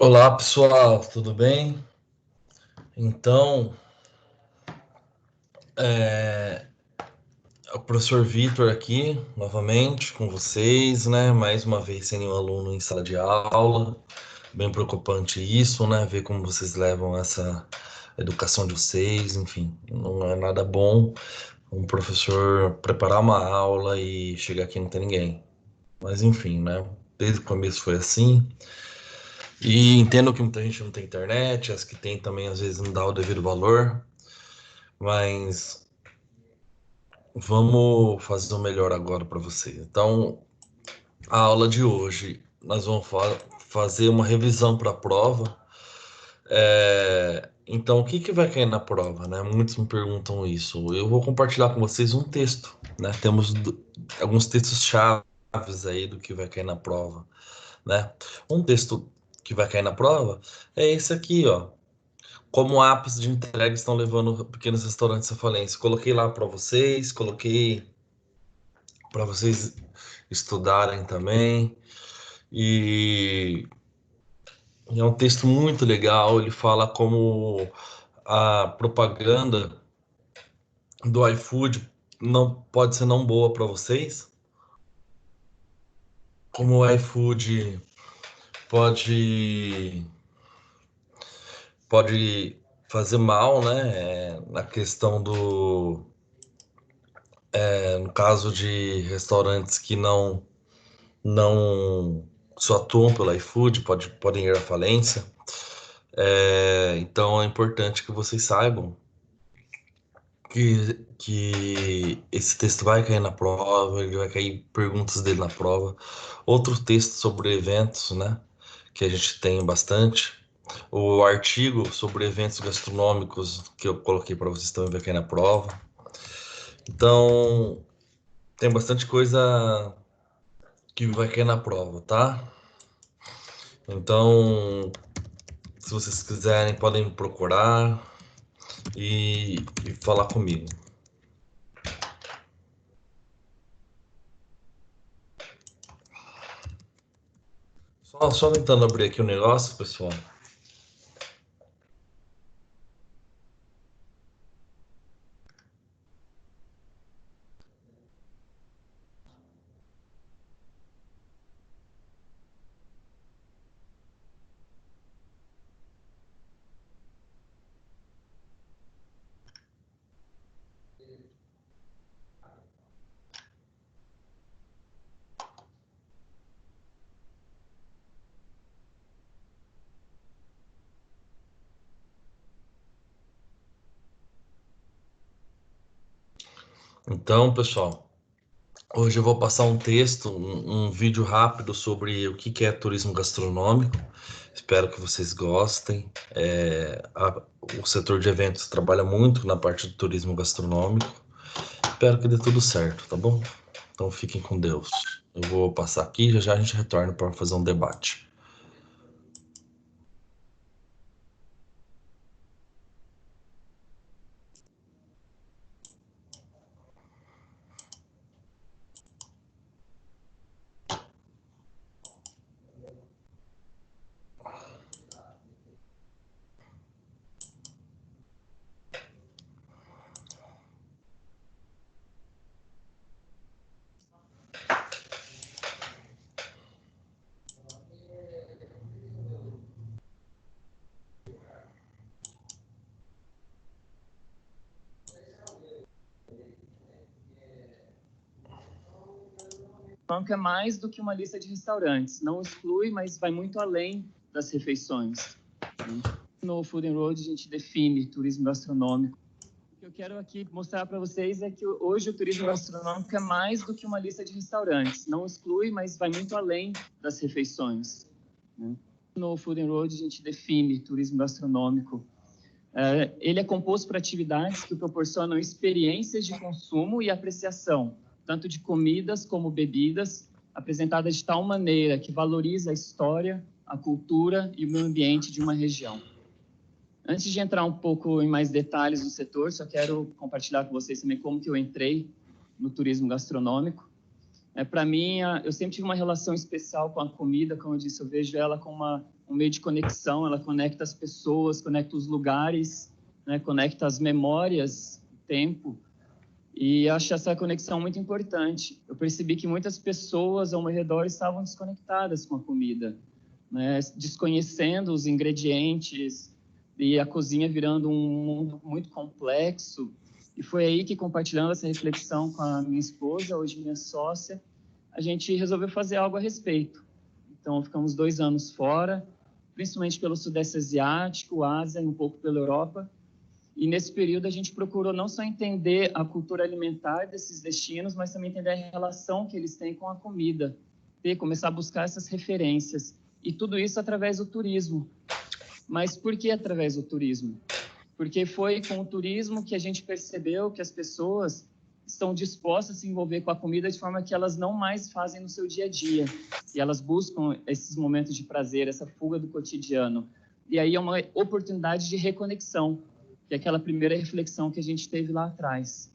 Olá pessoal, tudo bem? Então, é, o professor Vitor aqui, novamente com vocês, né? Mais uma vez sem nenhum aluno em sala de aula. Bem preocupante isso, né? Ver como vocês levam essa educação de vocês, enfim, não é nada bom um professor preparar uma aula e chegar aqui e não ter ninguém. Mas enfim, né? Desde o começo foi assim. E entendo que muita gente não tem internet, as que tem também às vezes não dá o devido valor. Mas vamos fazer o melhor agora para vocês. Então, a aula de hoje, nós vamos fazer uma revisão para a prova. Então, o que que vai cair na prova, né? Muitos me perguntam isso. Eu vou compartilhar com vocês um texto, né? Temos alguns textos chaves aí do que vai cair na prova, né? Um texto que vai cair na prova é esse aqui, ó. Como apps de entrega estão levando pequenos restaurantes à falência. Coloquei lá para vocês, coloquei para vocês estudarem também. E é um texto muito legal. Ele fala como a propaganda do iFood não pode ser não boa para vocês, como o iFood pode pode fazer mal, né? Na questão do no caso de restaurantes que não só atuam pelo iFood, podem ir à falência. Então é importante que vocês saibam que esse texto vai cair na prova, ele vai cair perguntas dele na prova. Outro texto sobre eventos, né? Que a gente tem bastante. O artigo sobre eventos gastronômicos que eu coloquei para vocês também vai cair na prova. Então, tem bastante coisa que vai cair na prova, tá? Então, se vocês quiserem, podem me procurar e falar comigo. Só tentando abrir aqui o negócio, pessoal. Então, pessoal, hoje eu vou passar um texto, um vídeo rápido sobre o que é turismo gastronômico. Espero que vocês gostem. O setor de eventos trabalha muito na parte do turismo gastronômico. Espero que dê tudo certo, tá bom? Então fiquem com Deus. Eu vou passar aqui e já já a gente retorna para fazer um debate. É mais do que uma lista de restaurantes. Não exclui, mas vai muito além das refeições. No Food and Road, a gente define turismo gastronômico. O que eu quero aqui mostrar para vocês é que hoje o turismo gastronômico é mais do que uma lista de restaurantes. Não exclui, mas vai muito além das refeições. No Food and Road, a gente define turismo gastronômico. Ele é composto por atividades que proporcionam experiências de consumo e apreciação, tanto de comidas como bebidas, apresentadas de tal maneira que valoriza a história, a cultura e o meio ambiente de uma região. Antes de entrar um pouco em mais detalhes do setor, só quero compartilhar com vocês também como que eu entrei no turismo gastronômico. Para mim, eu sempre tive uma relação especial com a comida, como eu disse, eu vejo ela como um meio de conexão, ela conecta as pessoas, conecta os lugares, né, conecta as memórias, o tempo, e acho essa conexão muito importante. Eu percebi que muitas pessoas ao meu redor estavam desconectadas com a comida, né, desconhecendo os ingredientes, e a cozinha virando um mundo muito complexo. E foi aí que, compartilhando essa reflexão com a minha esposa, hoje minha sócia, a gente resolveu fazer algo a respeito. Então, ficamos 2 anos fora, principalmente pelo Sudeste Asiático, Ásia e um pouco pela Europa. E nesse período a gente procurou não só entender a cultura alimentar desses destinos, mas também entender a relação que eles têm com a comida, e começar a buscar essas referências. E tudo isso através do turismo. Mas por que através do turismo? Porque foi com o turismo que a gente percebeu que as pessoas estão dispostas a se envolver com a comida de forma que elas não mais fazem no seu dia a dia. E elas buscam esses momentos de prazer, essa fuga do cotidiano. E aí é uma oportunidade de reconexão, que é aquela primeira reflexão que a gente teve lá atrás.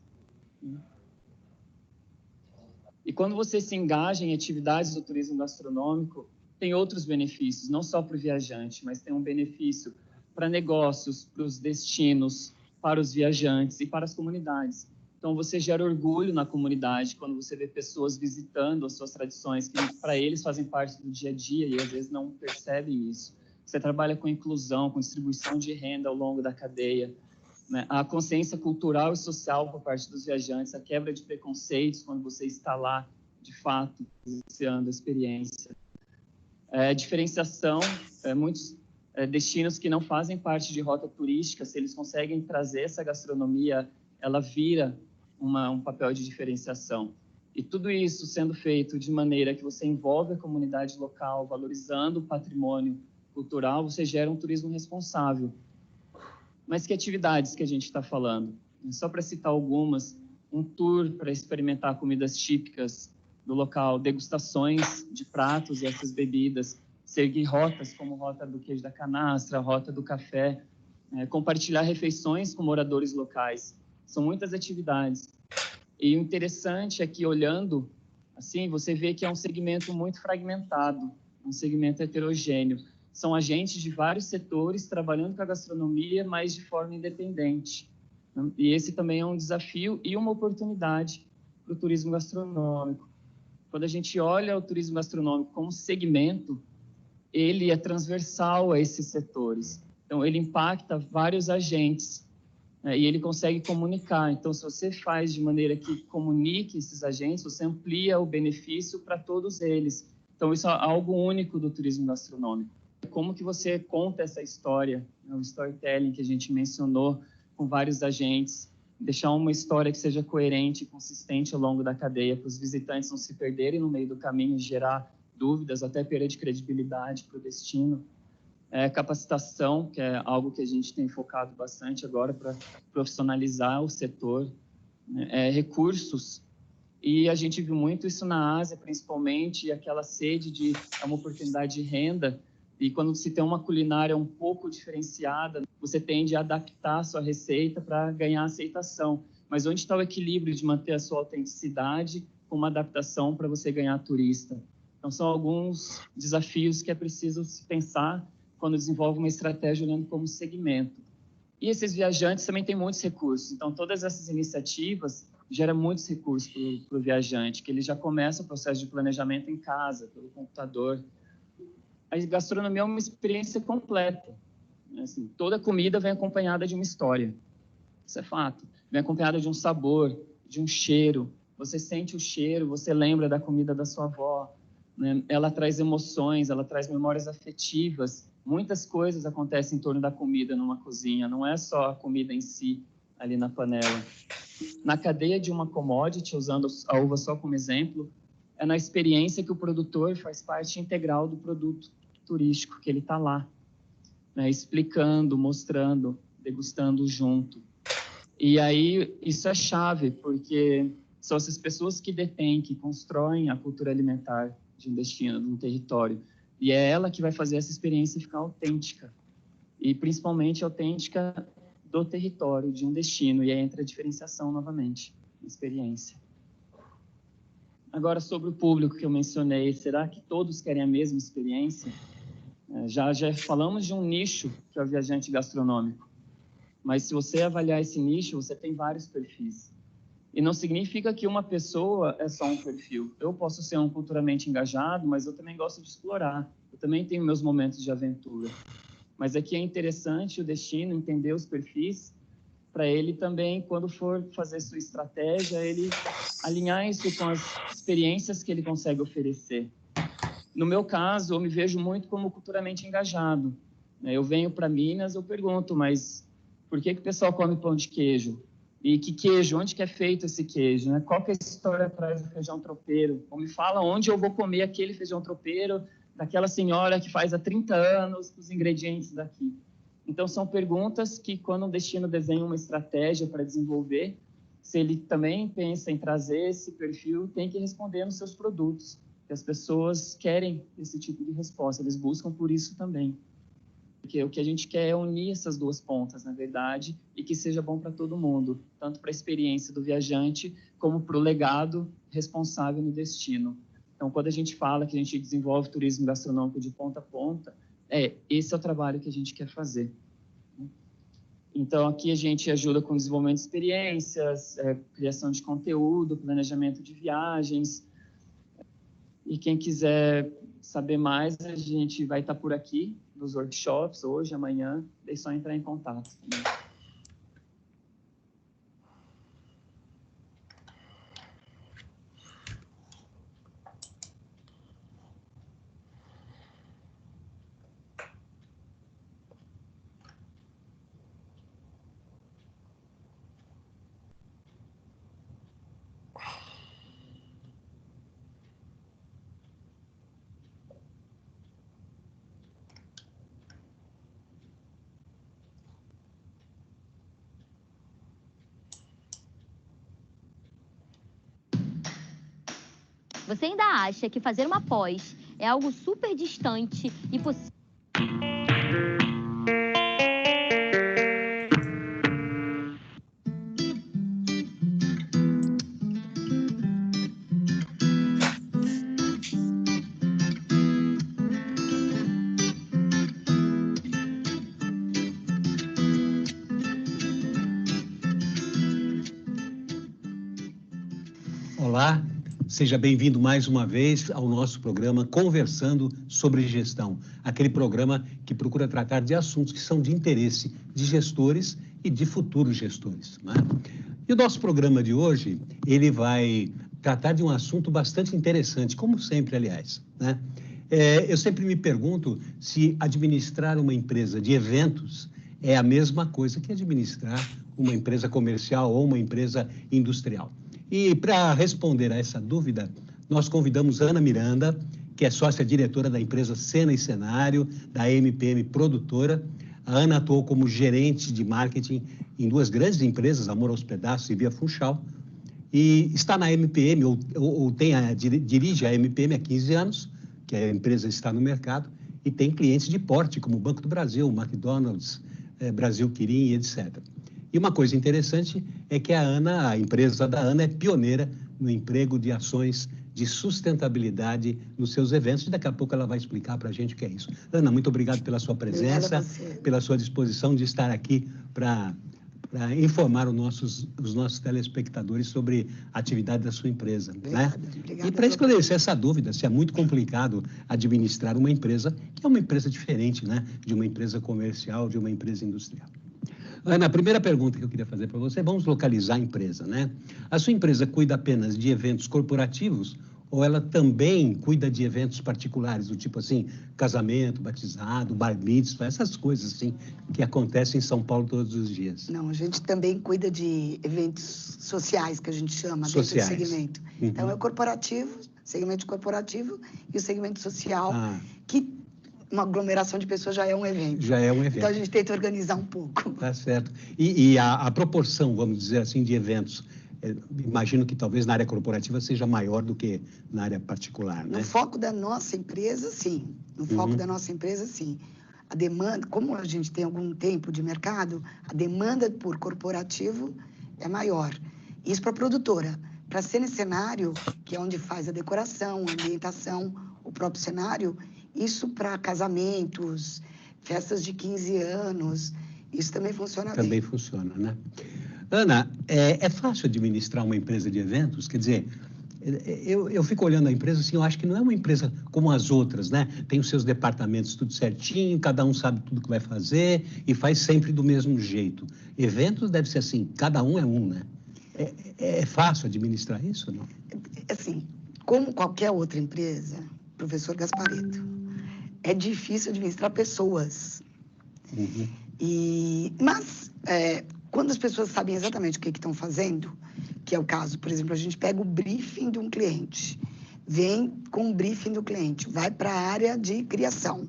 E quando você se engaja em atividades do turismo gastronômico, tem outros benefícios, não só para o viajante, mas tem um benefício para negócios, para os destinos, para os viajantes e para as comunidades. Então, você gera orgulho na comunidade quando você vê pessoas visitando as suas tradições, que para eles fazem parte do dia a dia e às vezes não percebem isso. Você trabalha com inclusão, com distribuição de renda ao longo da cadeia, né? A consciência cultural e social por parte dos viajantes, a quebra de preconceitos quando você está lá, de fato, vivenciando a experiência. Diferenciação, muitos destinos que não fazem parte de rota turística, se eles conseguem trazer essa gastronomia, ela vira um papel de diferenciação. E tudo isso sendo feito de maneira que você envolve a comunidade local, valorizando o patrimônio cultural, você gera um turismo responsável. Mas que atividades que a gente está falando? Só para citar algumas, um tour para experimentar comidas típicas do local, degustações de pratos e essas bebidas, seguir rotas como rota do queijo da canastra, rota do café, compartilhar refeições com moradores locais. São muitas atividades. E o interessante é que, olhando assim, você vê que é um segmento muito fragmentado, um segmento heterogêneo. São agentes de vários setores trabalhando com a gastronomia, mas de forma independente. E esse também é um desafio e uma oportunidade para o turismo gastronômico. Quando a gente olha o turismo gastronômico como segmento, ele é transversal a esses setores. Então, ele impacta vários agentes, né, e ele consegue comunicar. Então, se você faz de maneira que comunique esses agentes, você amplia o benefício para todos eles. Então, isso é algo único do turismo gastronômico. Como que você conta essa história, né, o storytelling que a gente mencionou com vários agentes, deixar uma história que seja coerente e consistente ao longo da cadeia, para os visitantes não se perderem no meio do caminho e gerar dúvidas, até perda de credibilidade para o destino. Capacitação, que é algo que a gente tem focado bastante agora para profissionalizar o setor, né? Recursos, e a gente viu muito isso na Ásia, principalmente, aquela sede de uma oportunidade de renda, e quando se tem uma culinária um pouco diferenciada, você tende a adaptar a sua receita para ganhar aceitação. Mas onde está o equilíbrio de manter a sua autenticidade com uma adaptação para você ganhar turista? Então, são alguns desafios que é preciso se pensar quando desenvolve uma estratégia olhando como segmento. E esses viajantes também têm muitos recursos. Então, todas essas iniciativas geram muitos recursos para o viajante, que ele já começa o processo de planejamento em casa, pelo computador. A gastronomia é uma experiência completa. Assim, toda comida vem acompanhada de uma história. Isso é fato. Vem acompanhada de um sabor, de um cheiro. Você sente o cheiro, você lembra da comida da sua avó, né? Ela traz emoções, ela traz memórias afetivas. Muitas coisas acontecem em torno da comida numa cozinha. Não é só a comida em si, ali na panela. Na cadeia de uma commodity, usando a uva só como exemplo, é na experiência que o produtor faz parte integral do produto turístico, que ele está lá, né, explicando, mostrando, degustando junto. E aí isso é chave, porque são essas pessoas que detêm, que constroem a cultura alimentar de um destino, de um território. E é ela que vai fazer essa experiência ficar autêntica. E principalmente autêntica do território, de um destino. E aí entra a diferenciação novamente, experiência. Agora, sobre o público que eu mencionei, será que todos querem a mesma experiência? Já falamos de um nicho, que é o viajante gastronômico. Mas se você avaliar esse nicho, você tem vários perfis. E não significa que uma pessoa é só um perfil. Eu posso ser um culturalmente engajado, mas eu também gosto de explorar. Eu também tenho meus momentos de aventura. Mas aqui é interessante o destino entender os perfis para ele também, quando for fazer sua estratégia, ele alinhar isso com as experiências que ele consegue oferecer. No meu caso, eu me vejo muito como culturalmente engajado. Eu venho para Minas, eu pergunto, mas por que o pessoal come pão de queijo? E que queijo? Onde que é feito esse queijo? Qual que é a história atrás do feijão tropeiro? Ou me fala onde eu vou comer aquele feijão tropeiro daquela senhora que faz há 30 anos os ingredientes daqui. Então, são perguntas que, quando um destino desenha uma estratégia para desenvolver, se ele também pensa em trazer esse perfil, tem que responder nos seus produtos. Que as pessoas querem esse tipo de resposta, eles buscam por isso também. Porque o que a gente quer é unir essas duas pontas, na verdade, e que seja bom para todo mundo, tanto para a experiência do viajante, como para o legado responsável no destino. Então, quando a gente fala que a gente desenvolve turismo gastronômico de ponta a ponta, esse é o trabalho que a gente quer fazer. Então, aqui a gente ajuda com desenvolvimento de experiências, criação de conteúdo, planejamento de viagens. E quem quiser saber mais, a gente vai estar por aqui nos workshops hoje, amanhã, é só entrar em contato. Você ainda acha que fazer uma pós é algo super distante e possível? Olá, seja bem-vindo mais uma vez ao nosso programa Conversando sobre Gestão, aquele programa que procura tratar de assuntos que são de interesse de gestores e de futuros gestores, né? E o nosso programa de hoje, ele vai tratar de um assunto bastante interessante, como sempre, aliás, né? Eu sempre me pergunto se administrar uma empresa de eventos é a mesma coisa que administrar uma empresa comercial ou uma empresa industrial. E para responder a essa dúvida, nós convidamos a Ana Miranda, que é sócia-diretora da empresa Cena e Cenário, da MPM Produtora. A Ana atuou como gerente de marketing em duas grandes empresas, Amor aos Pedaços e Via Funchal, e está na MPM, dirige a MPM há 15 anos, que a empresa está no mercado, e tem clientes de porte, como o Banco do Brasil, McDonald's, Brasil Quirim, etc. E uma coisa interessante é que a empresa da Ana é pioneira no emprego de ações de sustentabilidade nos seus eventos, e daqui a pouco ela vai explicar para a gente o que é isso. Ana, muito obrigado pela sua presença, pela sua disposição de estar aqui para informar os nossos telespectadores sobre a atividade da sua empresa. Obrigada, né? Obrigada e para esclarecer essa dúvida, se é muito complicado administrar uma empresa, que é uma empresa diferente, né, de uma empresa comercial, de uma empresa industrial. Ana, a primeira pergunta que eu queria fazer para você, vamos localizar a empresa, né? A sua empresa cuida apenas de eventos corporativos ou ela também cuida de eventos particulares, do tipo assim, casamento, batizado, bar mitzvah, essas coisas assim que acontecem em São Paulo todos os dias? Não, a gente também cuida de eventos sociais, que a gente chama, sociais. Dentro do segmento. Uhum. Então, é o corporativo, segmento corporativo e o segmento social, que uma aglomeração de pessoas já é um evento. Já é um evento. Então, a gente tenta organizar um pouco. Tá certo. E a proporção, vamos dizer assim, de eventos, imagino que talvez na área corporativa seja maior do que na área particular, né? No foco da nossa empresa, sim. No foco da nossa empresa, sim. A demanda, como a gente tem algum tempo de mercado, a demanda por corporativo é maior. Isso para a produtora. Para Cena e Cenário, que é onde faz a decoração, a ambientação, o próprio cenário, Isso para casamentos, festas de 15 anos, isso também funciona bem. Também funciona, né? Ana, é fácil administrar uma empresa de eventos? Quer dizer, eu fico olhando a empresa assim, eu acho que não é uma empresa como as outras, né? Tem os seus departamentos tudo certinho, cada um sabe tudo que vai fazer e faz sempre do mesmo jeito. Eventos deve ser assim, cada um é um, né? É fácil administrar isso, não? Assim, como qualquer outra empresa, professor Gasparetto, é difícil administrar pessoas. Uhum. Mas, quando as pessoas sabem exatamente o que estão fazendo, que é o caso, por exemplo, a gente pega o briefing de um cliente, vem com o briefing do cliente, vai para a área de criação,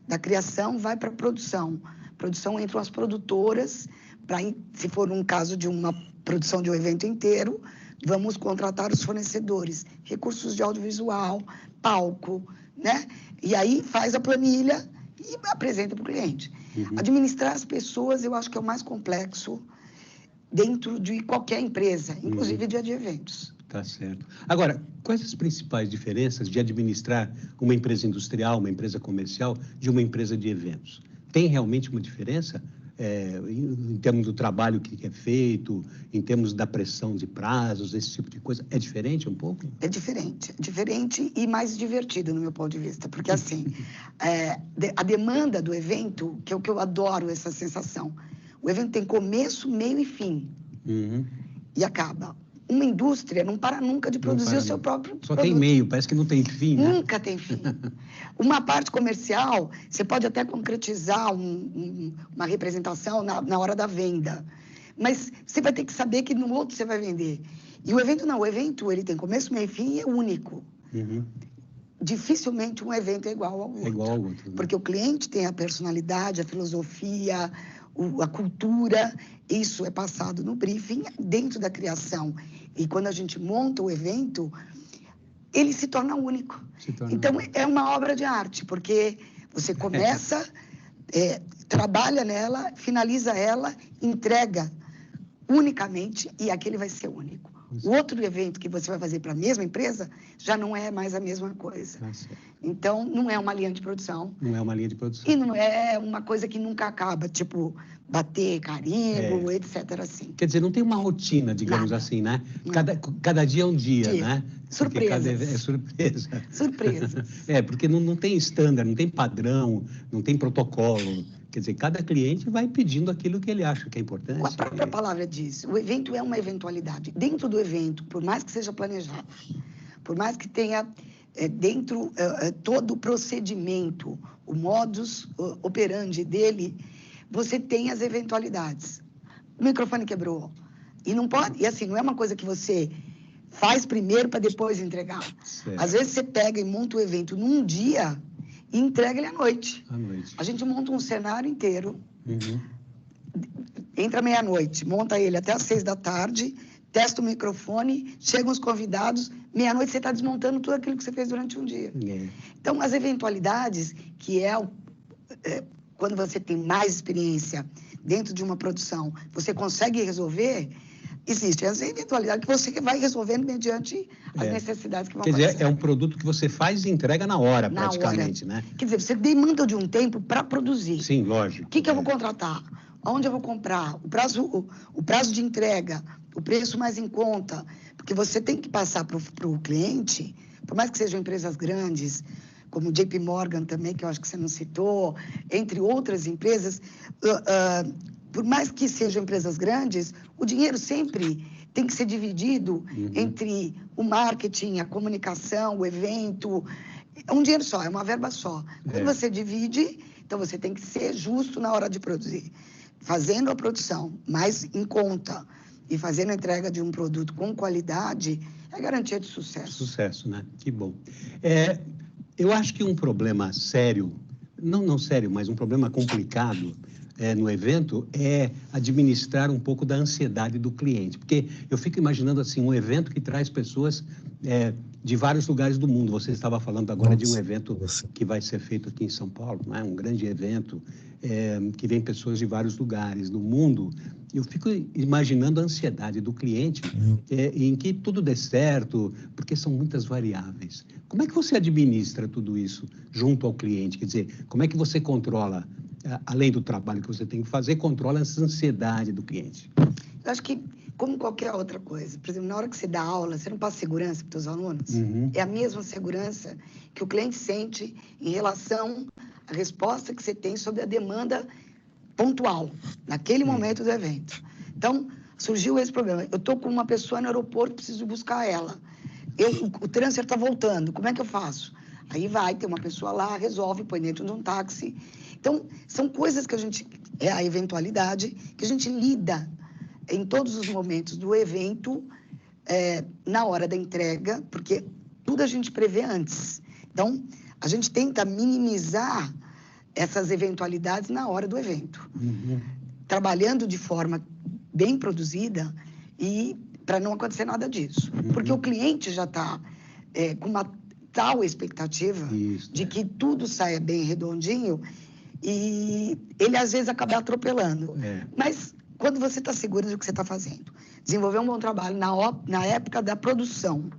da criação vai para a produção entram as produtoras, se for um caso de uma produção de um evento inteiro, vamos contratar os fornecedores, recursos de audiovisual, palco, né? E aí faz a planilha e apresenta para o cliente. Uhum. Administrar as pessoas, eu acho que é o mais complexo dentro de qualquer empresa, inclusive de eventos. Tá certo. Agora, quais as principais diferenças de administrar uma empresa industrial, uma empresa comercial, de uma empresa de eventos? Tem realmente uma diferença em termos do trabalho que é feito, em termos da pressão de prazos, esse tipo de coisa? É diferente um pouco? É diferente e mais divertido, no meu ponto de vista, porque, assim, a demanda do evento, que é o que eu adoro, essa sensação, o evento tem começo, meio e fim, e acaba. Uma indústria não para nunca de produzir o seu próprio Só produto. tem meio, parece que não tem fim, né? Nunca tem fim. Uma parte comercial, você pode até concretizar uma representação na hora da venda, mas você vai ter que saber que no outro você vai vender. E o evento não, o evento ele tem começo, meio e fim e é único. Dificilmente um evento é igual ao outro. É igual ao outro, né? Porque o cliente tem a personalidade, a filosofia, a cultura, isso é passado no briefing dentro da criação. E quando a gente monta o evento, ele se torna único. Então, é uma obra de arte, porque você começa, trabalha nela, finaliza ela, entrega unicamente e aquele vai ser único. O outro evento que você vai fazer para a mesma empresa já não é mais a mesma coisa. Então, não é uma linha de produção. Não é uma linha de produção. E não é uma coisa que nunca acaba, tipo, bater carimbo, etc. assim. Quer dizer, não tem uma rotina, digamos assim, né? Cada dia é um dia, né? Surpresa. É surpresa. Surpresa. Porque não tem estándar, não tem padrão, não tem protocolo. Quer dizer, cada cliente vai pedindo aquilo que ele acha que é importante. A própria palavra diz, o evento é uma eventualidade. Dentro do evento, por mais que seja planejado, por mais que tenha dentro todo o procedimento, o modus operandi dele, você tem as eventualidades. O microfone quebrou. E não pode, e assim, não é uma coisa que você faz primeiro para depois entregar. Certo. Às vezes você pega e monta o evento num dia e entrega ele à noite. A gente monta um cenário inteiro, entra meia-noite, monta ele até às 6 da tarde, testa o microfone, chegam os convidados, meia-noite você está desmontando tudo aquilo que você fez durante um dia. Então, as eventualidades, que quando você tem mais experiência dentro de uma produção, você consegue resolver, existe essa eventualidade que você vai resolvendo mediante as necessidades que vão aparecer. Quer dizer, é um produto que você faz e entrega na hora, praticamente, né? Quer dizer, você demanda de um tempo para produzir. Sim, lógico. O que eu vou contratar? Onde eu vou comprar? O prazo de entrega, o preço mais em conta. Porque você tem que passar para o cliente, por mais que sejam empresas grandes, como o JP Morgan também, que eu acho que você não citou, entre outras empresas, por mais que sejam empresas grandes, o dinheiro sempre tem que ser dividido entre o marketing, a comunicação, o evento. É um dinheiro só, é uma verba só. Quando você divide, então você tem que ser justo na hora de produzir. Fazendo a produção mais em conta e fazendo a entrega de um produto com qualidade, é garantia de sucesso. Sucesso, né? Que bom. Eu acho que um problema sério, não sério, mas um problema complicado no evento é administrar um pouco da ansiedade do cliente. Porque eu fico imaginando assim, um evento que traz pessoas de vários lugares do mundo. Você estava falando agora de um evento que vai ser feito aqui em São Paulo, não é? Um grande evento que vem pessoas de vários lugares do mundo. Eu fico imaginando a ansiedade do cliente em que tudo dê certo, porque são muitas variáveis. Como é que você administra tudo isso junto ao cliente? Quer dizer, como é que você controla, além do trabalho que você tem que fazer, controla essa ansiedade do cliente? Eu acho que, como qualquer outra coisa, por exemplo, na hora que você dá aula, você não passa segurança para os seus alunos? Uhum. É a mesma segurança que o cliente sente em relação à resposta que você tem sobre a demanda pontual, naquele momento do evento. Então, surgiu esse problema. Eu estou com uma pessoa no aeroporto, preciso buscar ela. O transfer está voltando, como é que eu faço? Aí vai, tem uma pessoa lá, resolve, põe dentro de um táxi. Então, são coisas que a gente... É a eventualidade que a gente lida em todos os momentos do evento, na hora da entrega, porque tudo a gente prevê antes. Então, a gente tenta minimizar essas eventualidades na hora do evento, trabalhando de forma bem produzida e para não acontecer nada disso. Porque o cliente já está com uma tal expectativa de que tudo saia bem redondinho e ele, às vezes, acaba atropelando. Mas, quando você está seguro do que você está fazendo, desenvolver um bom trabalho na época da produção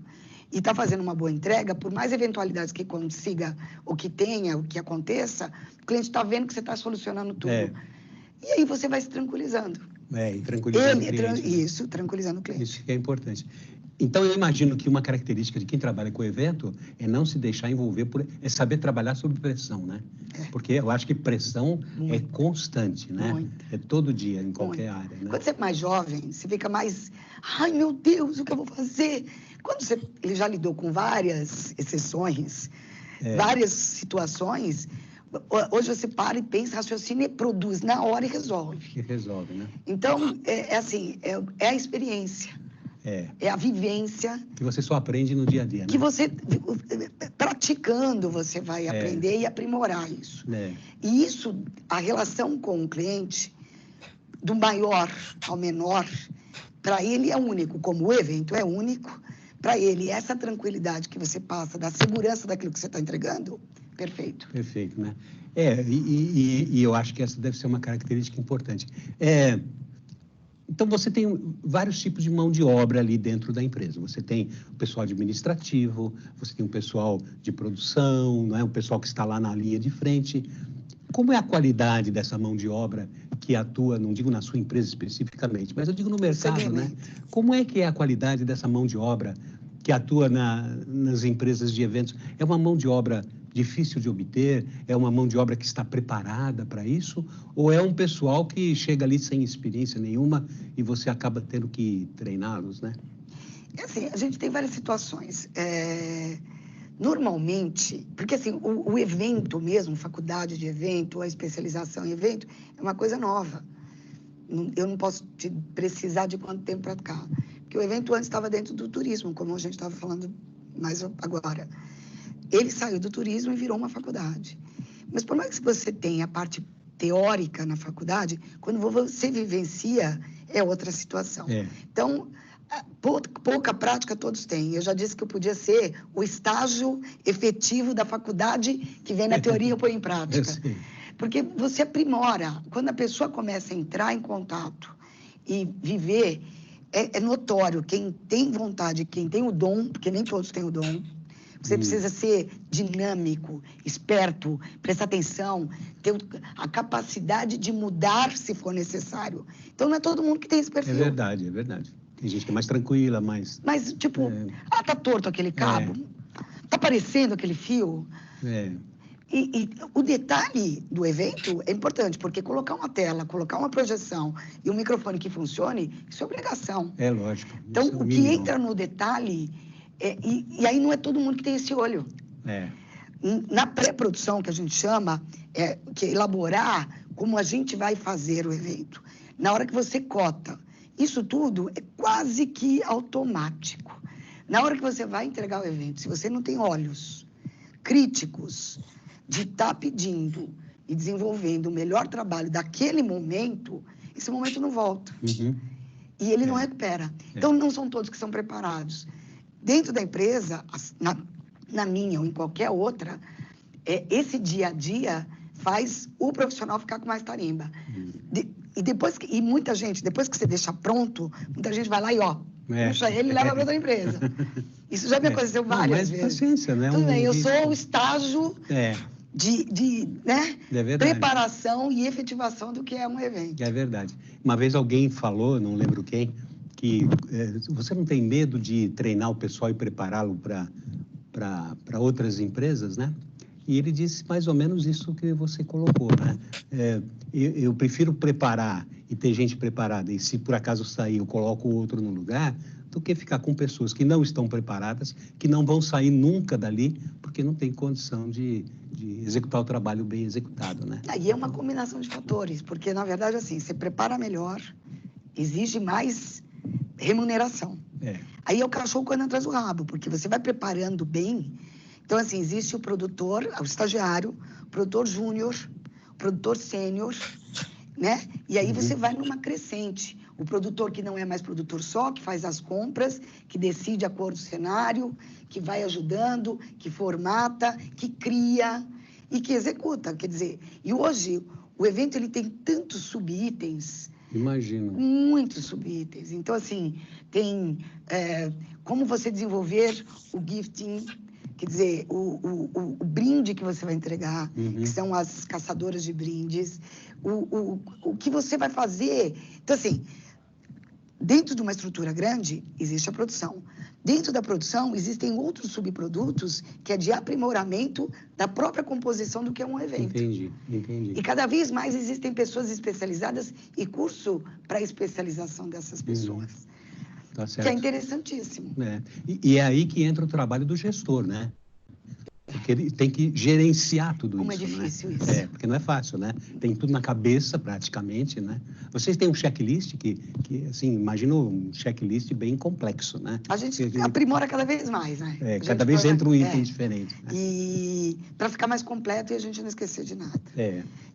e está fazendo uma boa entrega, por mais eventualidades que consiga, o que tenha, o que aconteça, o cliente está vendo que você está solucionando tudo. E aí você vai se tranquilizando. E tranquilizando o cliente. Isso, tranquilizando o cliente. Isso que é importante. Então, eu imagino que uma característica de quem trabalha com evento é não se deixar envolver, é saber trabalhar sob pressão, né? Porque eu acho que pressão é constante, né? É todo dia, em qualquer área, né? Quando você é mais jovem, você fica mais... Ai, meu Deus, o que eu vou fazer? Quando ele já lidou com várias exceções, várias situações, hoje você para e pensa, raciocina e produz na hora e resolve. E resolve, né? Então, assim, é a experiência. É a vivência. Que você só aprende no dia a dia, né? Que você, praticando, você vai aprender e aprimorar isso. E isso, a relação com o cliente, do maior ao menor, para ele é único. Como o evento é único, para ele, essa tranquilidade que você passa, da segurança daquilo que você está entregando, perfeito. Perfeito, né? E eu acho que essa deve ser uma característica importante. Então, você tem vários tipos de mão de obra ali dentro da empresa. Você tem o pessoal administrativo, você tem o pessoal de produção, não é? O pessoal que está lá na linha de frente. Como é a qualidade dessa mão de obra que atua, não digo na sua empresa especificamente, mas eu digo no mercado, né? Como é que é a qualidade dessa mão de obra que atua nas empresas de eventos? É uma mão de obra difícil de obter? É uma mão de obra que está preparada para isso? Ou é um pessoal que chega ali sem experiência nenhuma e você acaba tendo que treiná-los, né? Assim, a gente tem várias situações. Normalmente, porque assim, o evento mesmo, faculdade de evento, a especialização em evento, é uma coisa nova. Eu não posso te precisar de quanto tempo para cá. Porque o evento antes estava dentro do turismo, como a gente estava falando mais agora. Ele saiu do turismo e virou uma faculdade. Mas por mais que você tenha a parte teórica na faculdade, quando você vivencia, é outra situação. Então, pouca prática todos têm. Eu já disse que eu podia ser o estágio efetivo da faculdade que vem na teoria e eu ponho em prática. Porque você aprimora. Quando a pessoa começa a entrar em contato e viver, é notório quem tem vontade, quem tem o dom, porque nem todos têm o dom. Você precisa ser dinâmico, esperto, prestar atenção, ter a capacidade de mudar se for necessário. Então, não é todo mundo que tem esse perfil. É verdade, é verdade. Tem gente que é mais tranquila, mais... Mas, tipo, tá torto aquele cabo? Tá aparecendo aquele fio? E o detalhe do evento é importante, porque colocar uma tela, colocar uma projeção e um microfone que funcione, isso é obrigação. É lógico. Então, o que entra no detalhe... E aí não é todo mundo que tem esse olho. Na pré-produção, que a gente chama, que é elaborar como a gente vai fazer o evento. Na hora que você cota, isso tudo é quase que automático. Na hora que você vai entregar o evento, se você não tem olhos críticos de estar pedindo e desenvolvendo o melhor trabalho daquele momento, esse momento não volta. E ele não recupera. Então, não são todos que são preparados. Dentro da empresa, na minha ou em qualquer outra, esse dia a dia faz o profissional ficar com mais tarimba. E muita gente, depois que você deixa pronto, muita gente vai lá e puxa ele e leva para outra empresa. Isso já me aconteceu várias vezes. Paciência, né? Tudo bem, eu sou o estágio né? É verdade. Preparação e efetivação do que é um evento. É verdade. Uma vez alguém falou, não lembro quem, que você não tem medo de treinar o pessoal e prepará-lo para outras empresas, né? E ele disse mais ou menos isso que você colocou, né? Eu prefiro preparar e ter gente preparada, e se por acaso sair eu coloco o outro no lugar, do que ficar com pessoas que não estão preparadas, que não vão sair nunca dali, porque não tem condição de executar o trabalho bem executado, né? E é uma combinação de fatores, porque, na verdade, assim, você prepara melhor, exige mais remuneração. Aí é o cachorro correndo atrás do rabo, porque você vai preparando bem. Então, assim, existe o produtor, o estagiário, o produtor júnior, o produtor sênior, né? E aí você vai numa crescente. O produtor que não é mais produtor só, que faz as compras, que decide a cor do cenário, que vai ajudando, que formata, que cria e que executa. Quer dizer, e hoje o evento ele tem tantos subitens. Imagino. Muitos subitens. Então, assim, tem como você desenvolver o gifting, quer dizer, o brinde que você vai entregar, que são as caçadoras de brindes, o que você vai fazer. Então, assim, dentro de uma estrutura grande, existe a produção. Dentro da produção, existem outros subprodutos que é de aprimoramento da própria composição do que é um evento. Entendi. E cada vez mais existem pessoas especializadas e curso para a especialização dessas pessoas. Tá certo. Que é interessantíssimo. E é aí que entra o trabalho do gestor, né? Porque ele tem que gerenciar tudo Como isso. Como é difícil isso. Porque não é fácil, né? Tem tudo na cabeça, praticamente, né? Vocês têm um checklist que assim, imagino um checklist bem complexo, né? A gente aprimora cada vez mais, né? Cada vez entra um item diferente. Né? E para ficar mais completo e a gente não esquecer de nada.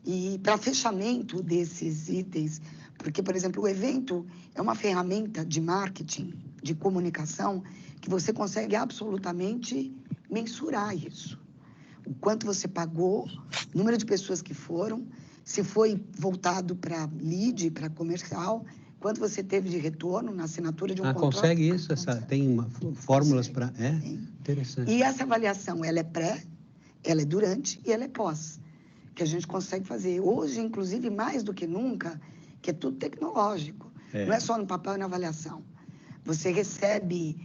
E para fechamento desses itens, porque, por exemplo, o evento é uma ferramenta de marketing, de comunicação, que você consegue absolutamente mensurar isso. O quanto você pagou, o número de pessoas que foram, se foi voltado para lead, para comercial, quanto você teve de retorno na assinatura de um contrato. Consegue isso? Tem fórmulas para... Interessante. E essa avaliação, ela é pré, ela é durante e ela é pós, que a gente consegue fazer. Hoje, inclusive, mais do que nunca, que é tudo tecnológico. Não é só no papel e na avaliação. Você recebe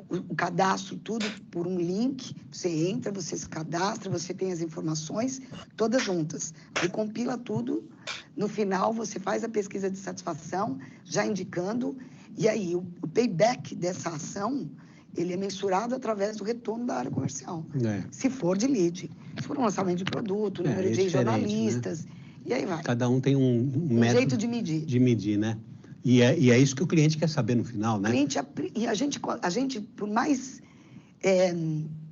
o cadastro, tudo por um link, você entra, você se cadastra, você tem as informações todas juntas. Aí compila tudo, no final você faz a pesquisa de satisfação, já indicando, e aí o payback dessa ação, ele é mensurado através do retorno da área comercial. Se for de lead, se for um lançamento de produto, número de jornalistas, né? E aí vai. Cada um tem um método jeito de medir. De medir, né? E é isso que o cliente quer saber no final, né? E a gente por mais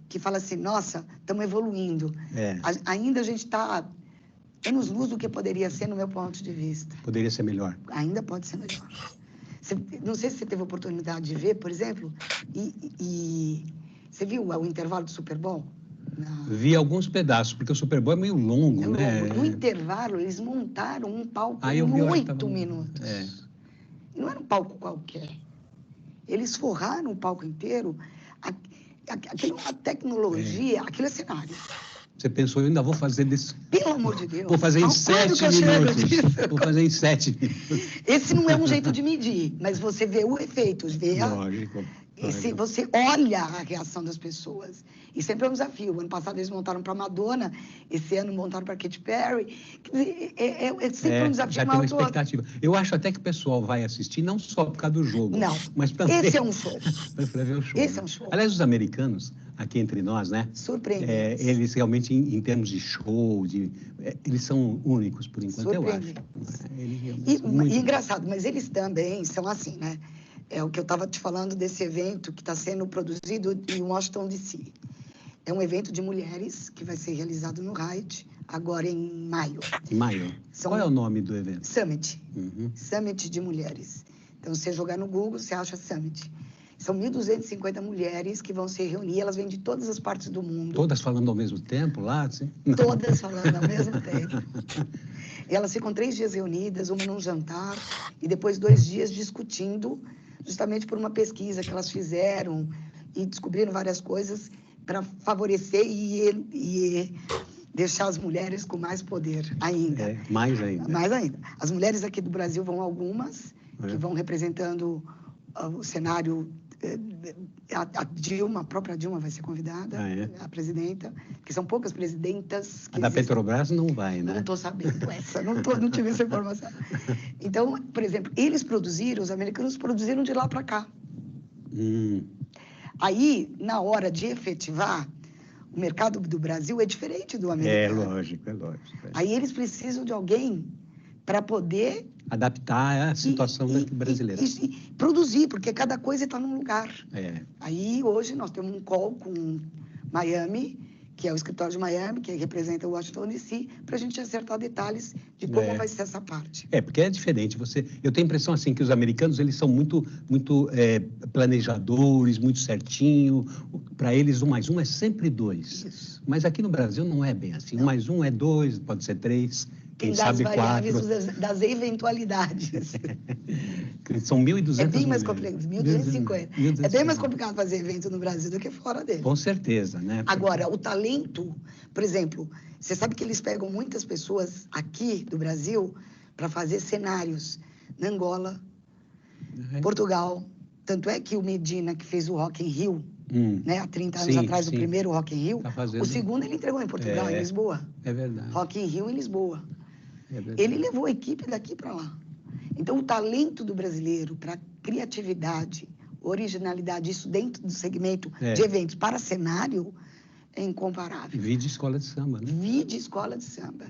que fala assim, nossa, estamos evoluindo, ainda a gente está anos-luz do que poderia ser, no meu ponto de vista. Poderia ser melhor. Ainda pode ser melhor. Não sei se você teve a oportunidade de ver, por exemplo, e você viu o intervalo do Super Bowl? Vi alguns pedaços, porque o Super Bowl é meio longo, né? No intervalo, eles montaram um palco em 8 minutos. Não era um palco qualquer. Eles forraram o palco inteiro. Aquilo é uma tecnologia, aquilo é cenário. Você pensou, eu ainda vou fazer desse... Pelo amor de Deus. Vou fazer em 7 minutos. Vou fazer em 7 minutos. Esse não é um jeito de medir, mas você vê o efeito, vê Lógico. Você olha a reação das pessoas. E sempre é um desafio. Ano passado eles montaram para Madonna, esse ano montaram para Katy Perry. É sempre um desafio. Já tem uma expectativa. Eu acho até que o pessoal vai assistir não só por causa do jogo. Não, mas para ver. Esse é um show. Para ver o show. Esse é um show. Aliás, os americanos, aqui entre nós, né? Surpreendentes. Eles realmente, em termos de show, eles são únicos, por enquanto, eu acho. E engraçado, mas eles também são assim, né? É o que eu estava te falando desse evento que está sendo produzido em Washington, D.C. É um evento de mulheres que vai ser realizado no Hyatt, agora em maio. Em maio? Qual é o nome do evento? Summit. Summit de mulheres. Então, se você jogar no Google, você acha Summit. São 1.250 mulheres que vão se reunir, elas vêm de todas as partes do mundo. Todas falando ao mesmo tempo lá? Assim? Todas falando ao mesmo tempo. E elas ficam 3 dias reunidas, uma num jantar, e depois 2 dias discutindo, justamente por uma pesquisa que elas fizeram, e descobrindo várias coisas para favorecer e deixar as mulheres com mais poder ainda. Mais ainda. Mais ainda. As mulheres aqui do Brasil vão algumas, que vão representando o cenário. A Dilma, a própria Dilma vai ser convidada, a presidenta, que são poucas presidentas. A da Petrobras não vai, né? Não estou sabendo essa, não tive essa informação. Então, por exemplo, os americanos produziram de lá para cá. Aí, na hora de efetivar, o mercado do Brasil é diferente do americano. É lógico. Aí eles precisam de alguém para poder adaptar a situação brasileira. E produzir, porque cada coisa está num lugar. É. Aí, hoje, nós temos um call com Miami, que é o escritório de Miami, que representa o Washington DC, para a gente acertar detalhes de como vai ser essa parte. Porque é diferente. Eu tenho a impressão assim, que os americanos eles são muito planejadores, muito certinho. Para eles, 1 mais 1 é sempre 2. Isso. Mas aqui no Brasil não é bem assim. Não. 1 mais 1 é 2, pode ser 3. Quem sabe 4. Das eventualidades. São 1.200. É bem mais complicado, 1.250. É bem mais complicado fazer evento no Brasil do que fora dele. Com certeza, né? Agora, o talento, por exemplo, você sabe que eles pegam muitas pessoas aqui do Brasil para fazer cenários na Angola, Portugal. Tanto é que o Medina, que fez o Rock in Rio, né, há 30 anos atrás, o primeiro Rock in Rio, o segundo ele entregou em Portugal, em Lisboa. É verdade. Rock in Rio em Lisboa. É verdade. Ele levou a equipe daqui para lá. Então, o talento do brasileiro para criatividade, originalidade, isso dentro do segmento de eventos para cenário, é incomparável. Vide escola de samba, né? Vide escola de samba.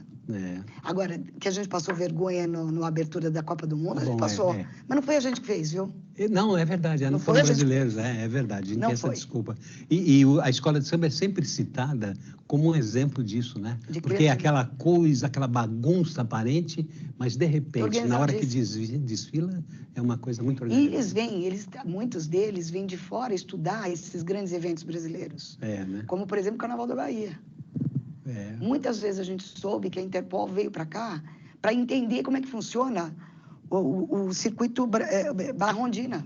Agora, que a gente passou vergonha na abertura da Copa do Mundo, a gente passou. Mas não foi a gente que fez, viu? Não, é verdade. Não foram brasileiros, é verdade. A gente tem essa desculpa. E a escola de samba é sempre citada como um exemplo disso, né? Porque é aquela coisa, aquela bagunça aparente, mas de repente, na hora que desfila, é uma coisa muito organizada. E muitos deles vêm de fora estudar esses grandes eventos brasileiros. Né? Como, por exemplo, o Carnaval da Bahia. Muitas vezes a gente soube que a Interpol veio para cá para entender como é que funciona o circuito Barra-Rondina.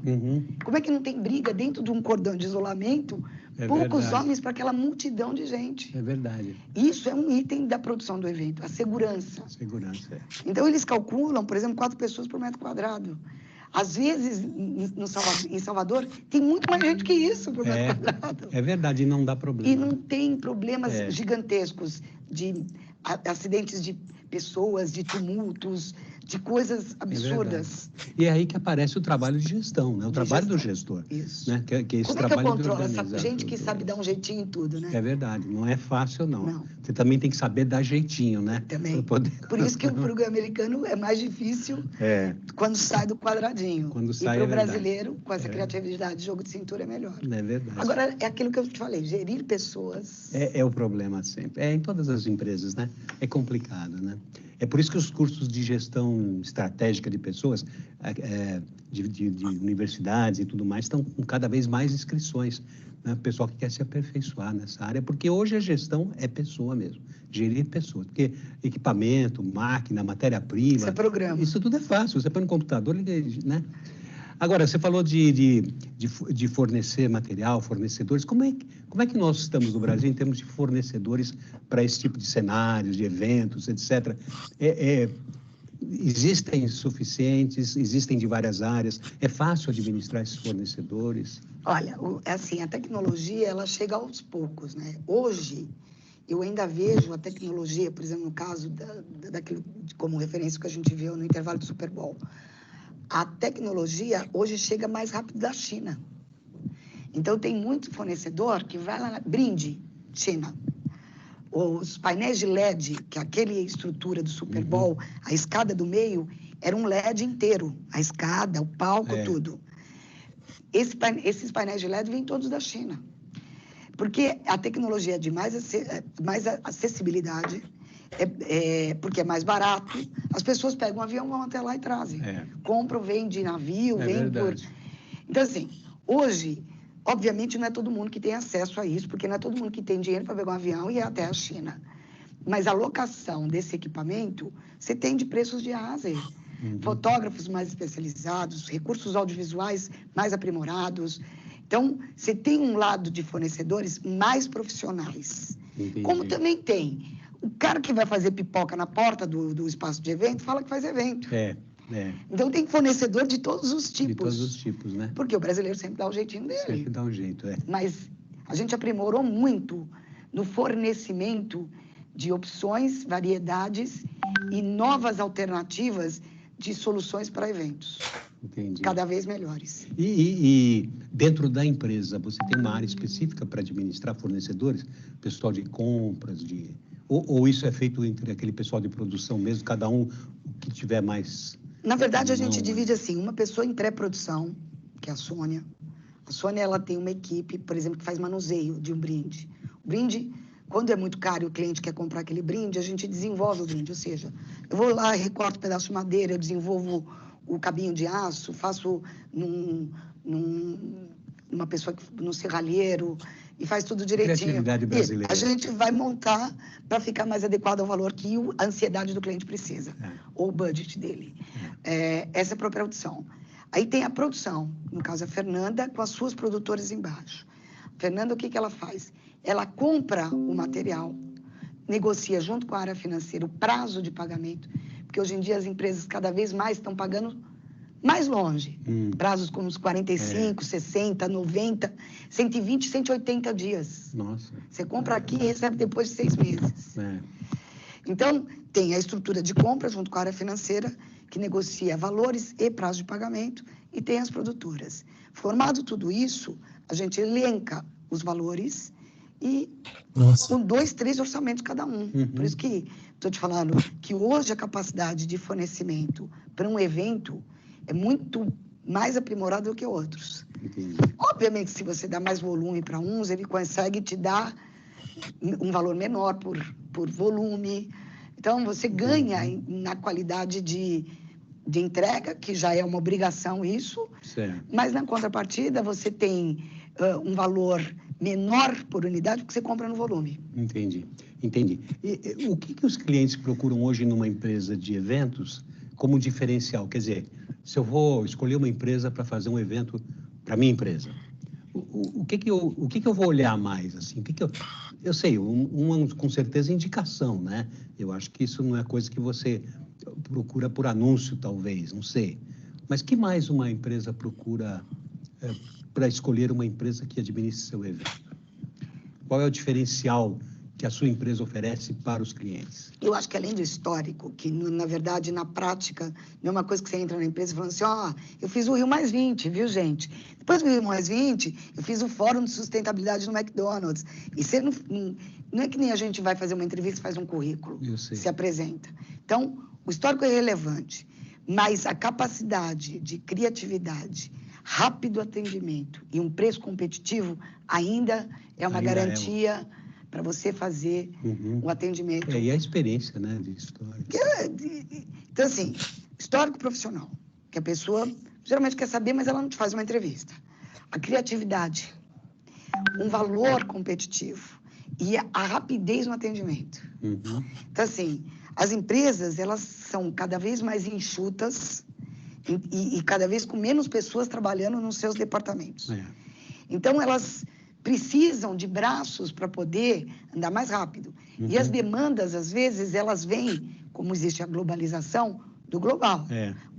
Como é que não tem briga dentro de um cordão de isolamento, poucos homens para aquela multidão de gente. É verdade. Isso é um item da produção do evento, a segurança. Segurança, Então, eles calculam, por exemplo, 4 pessoas por metro quadrado. Às vezes, em Salvador, tem muito mais gente que isso por metro quadrado. É verdade, e não dá problema. E não tem problemas gigantescos de acidentes de pessoas, de tumultos, de coisas absurdas. E é aí que aparece o trabalho de gestão, né? O trabalho do gestor. Isso. Né? Que esse Como é que trabalho eu controlo essa gente que sabe dar um jeitinho em tudo, né? É verdade, não é fácil, não. Você também tem que saber dar jeitinho, né? Também. Por isso que o programa americano é mais difícil quando sai do quadradinho. E para o brasileiro, com essa criatividade, jogo de cintura é melhor. É verdade. Agora, é aquilo que eu te falei, gerir pessoas... É o problema sempre. Em todas as empresas, né? É complicado, né? É por isso que os cursos de gestão estratégica de pessoas, de universidades e tudo mais, estão com cada vez mais inscrições, né? O pessoal que quer se aperfeiçoar nessa área, porque hoje a gestão é pessoa mesmo, gerir pessoas. Porque equipamento, máquina, matéria-prima... Isso é programa. Isso tudo é fácil, você põe no computador, né? Agora, você falou de fornecer material, fornecedores. Como é que nós estamos no Brasil em termos de fornecedores para esse tipo de cenários, de eventos, etc.? Existem suficientes? Existem de várias áreas? É fácil administrar esses fornecedores? Olha, assim, a tecnologia, ela chega aos poucos, né? Hoje, eu ainda vejo a tecnologia, por exemplo, no caso daquilo como referência que a gente viu no intervalo do Super Bowl. A tecnologia hoje chega mais rápido da China. Então, tem muito fornecedor que vai lá, brinde, China. Os painéis de LED, que é aquela estrutura do Super Bowl, a escada do meio, era um LED inteiro. A escada, o palco, tudo. Esses painéis de LED vêm todos da China. Porque a tecnologia é de mais acessibilidade, porque é mais barato. As pessoas pegam um avião, vão até lá e trazem. Compram, vêm de navio, vêm por... Então, assim, hoje, obviamente, não é todo mundo que tem acesso a isso, porque não é todo mundo que tem dinheiro para pegar um avião e ir até a China. Mas a locação desse equipamento, você tem de preços de A a Z. Fotógrafos mais especializados, recursos audiovisuais mais aprimorados, Então, você tem um lado de fornecedores mais profissionais. Entendi. Como também tem o cara que vai fazer pipoca na porta do espaço de evento, fala que faz evento. Então, tem fornecedor de todos os tipos. De todos os tipos, né? Porque o brasileiro sempre dá o jeitinho dele. Sempre dá um jeito, Mas a gente aprimorou muito no fornecimento de opções, variedades e novas alternativas de soluções para eventos. Entendi. Cada vez melhores. E dentro da empresa, você tem uma área específica para administrar fornecedores? Pessoal de compras, ou isso é feito entre aquele pessoal de produção mesmo, cada um que tiver mais... Na verdade, a gente divide assim, uma pessoa em pré-produção, que é a Sônia. A Sônia, ela tem uma equipe, por exemplo, que faz manuseio de um brinde. O brinde, quando é muito caro e o cliente quer comprar aquele brinde, a gente desenvolve o brinde. Ou seja, eu vou lá, recorto um pedaço de madeira, eu desenvolvo o cabinho de aço, faço numa pessoa, no serralheiro, e faz tudo direitinho. Criatividade brasileira. E a gente vai montar para ficar mais adequado ao valor que a ansiedade do cliente precisa, ou o budget dele. Essa é a pré-produção. Aí tem a produção, no caso a Fernanda, com as suas produtoras embaixo. A Fernanda, o que ela faz? Ela compra o material, negocia junto com a área financeira o prazo de pagamento, porque hoje em dia as empresas cada vez mais estão pagando mais longe. Prazos como os 45, 60, 90, 120, 180 dias. Nossa. Você compra aqui e recebe depois de 6 meses. Então, tem a estrutura de compra junto com a área financeira, que negocia valores e prazo de pagamento, e tem as produtoras. Formado tudo isso, a gente elenca os valores e com 2, 3 orçamentos cada um. Por isso que estou te falando que hoje a capacidade de fornecimento para um evento é muito mais aprimorada do que outros. Entendi. Obviamente, se você dá mais volume para uns, ele consegue te dar um valor menor por volume. Então, você ganha na qualidade de entrega, que já é uma obrigação isso, certo. Mas na contrapartida você tem um valor menor por unidade porque você compra no volume. Entendi. E o que os clientes procuram hoje numa empresa de eventos como diferencial? Quer dizer, se eu vou escolher uma empresa para fazer um evento para minha empresa, o que eu vou olhar mais? Assim? Eu sei, com certeza indicação, né? Eu acho que isso não é coisa que você procura por anúncio, talvez, não sei. Mas que mais uma empresa procura para escolher uma empresa que administre seu evento? Qual é o diferencial que a sua empresa oferece para os clientes? Eu acho que além do histórico, que na verdade, na prática, não é uma coisa que você entra na empresa falando assim, eu fiz o Rio Mais 20, viu, gente? Depois do Rio Mais 20, eu fiz o Fórum de Sustentabilidade no McDonald's. E você não é que nem a gente vai fazer uma entrevista e faz um currículo, se apresenta. Então, o histórico é relevante, mas a capacidade de criatividade, rápido atendimento e um preço competitivo ainda é uma garantia para você fazer o atendimento. E a experiência, né, de histórico. Então, assim, histórico profissional, que a pessoa geralmente quer saber, mas ela não te faz uma entrevista. A criatividade, um valor competitivo e a rapidez no atendimento. Então, assim, as empresas, elas são cada vez mais enxutas e cada vez com menos pessoas trabalhando nos seus departamentos. Então, elas precisam de braços para poder andar mais rápido. E as demandas, às vezes, elas vêm, como existe a globalização, do global.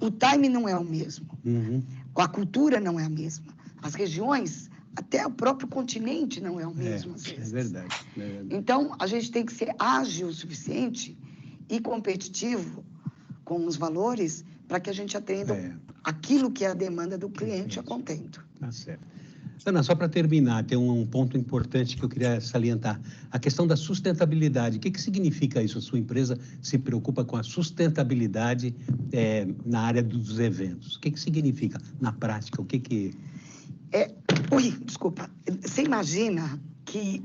O time não é o mesmo. A cultura não é a mesma. As regiões, até o próprio continente não é o mesmo, às vezes. É verdade. Então, a gente tem que ser ágil o suficiente e competitivo com os valores para que a gente atenda aquilo que é a demanda do cliente a contento. Tá certo. Ana, só para terminar, tem um ponto importante que eu queria salientar. A questão da sustentabilidade. O que significa isso? A sua empresa se preocupa com a sustentabilidade na área dos eventos. O que significa na prática? O que... Desculpa. Você imagina que